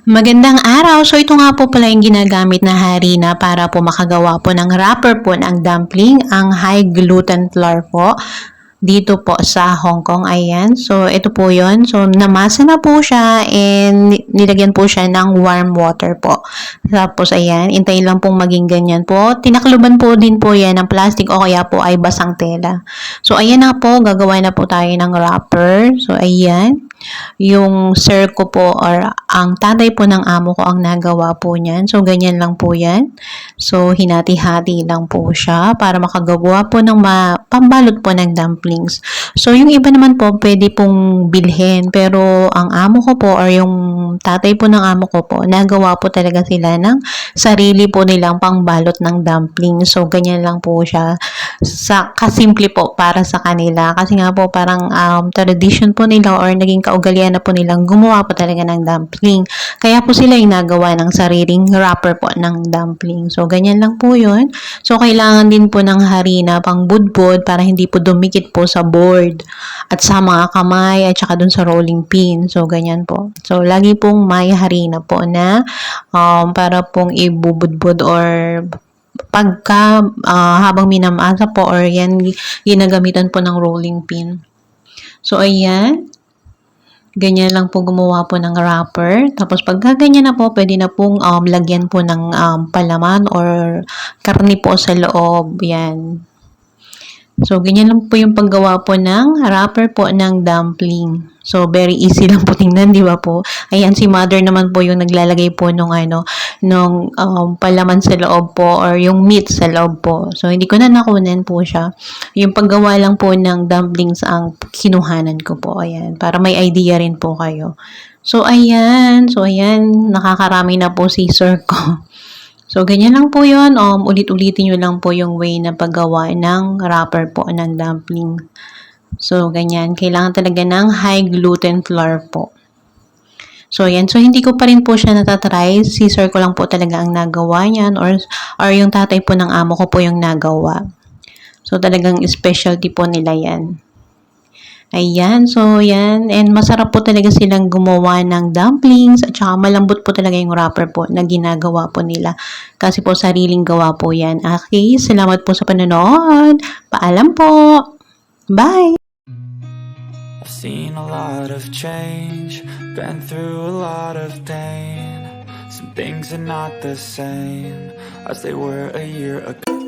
Magandang araw! So ito nga po pala yung ginagamit na harina para po makagawa po ng wrapper po ng dumpling, ang high gluten flour po dito po sa Hong Kong. Ayan. So ito po yon. So namasa na po siya and nilagyan po siya ng warm water po. Tapos ayan, intayin lang pong maging ganyan po. Tinakluban po din po yan ng plastic o kaya po ay basang tela. So ayan na po, gagawa na po tayo ng wrapper. So ayan. Yung sir ko po or ang tatay po ng amo ko ang nagawa po niyan. So, ganyan lang po yan. So, hinati-hati lang po siya para makagawa po ng pambalot po ng dumplings. So, yung iba naman po pwede pong bilhin. Pero, ang amo ko po or yung tatay po ng amo ko po, nagawa po talaga sila ng sarili po nilang pangbalot ng dumplings. So, ganyan lang po siya. Kasimple po para sa kanila. Kasi nga po parang tradition po nila or naging kaugalian na po nilang gumawa po talaga ng dumpling. Kaya po sila yung nagawa ng sariling wrapper po ng dumpling. So, ganyan lang po yun. So, kailangan din po ng harina pang budbud para hindi po dumikit po sa board at sa mga kamay at saka dun sa rolling pin. So, ganyan po. So, lagi pong may harina po na para pong ibubudbud or pagka habang minamasa po or yan ginagamitan po ng rolling pin. So, ayan. Ganyan lang po gumawa po ng wrapper. Tapos pagka ganyan na po, pwede na pong lagyan po ng palaman or karni po sa loob. Yan. So, ganyan lang po yung paggawa po ng wrapper po ng dumpling. So, very easy lang po tingnan, di ba po? Ayan, si mother naman po yung naglalagay po nung palaman sa loob po or yung meat sa loob po. So, hindi ko na nakunan po siya. Yung paggawa lang po ng dumplings ang kinuhanan ko po. Ayan, para may idea rin po kayo. So, ayan. So, ayan. Nakakarami na po si sir ko. So, ganyan lang po yun. Ulit-ulitin nyo lang po yung way na paggawa ng wrapper po ng dumpling. So, ganyan. Kailangan talaga ng high gluten flour po. So, yan. So, hindi ko pa rin po siya natatry. Si sir ko lang po talaga ang nagawa niyan or yung tatay po ng amo ko po yung nagawa. So, talagang specialty po nila yan. Ayan, so yan. And masarap po talaga silang gumawa ng dumplings at saka malambot po talaga yung wrapper po na ginagawa po nila. Kasi po sariling gawa po yan. Okay, salamat po sa panonood. Paalam po. Bye! I've seen a lot of change, been through a lot of pain. Some things are not the same as they were a year ago.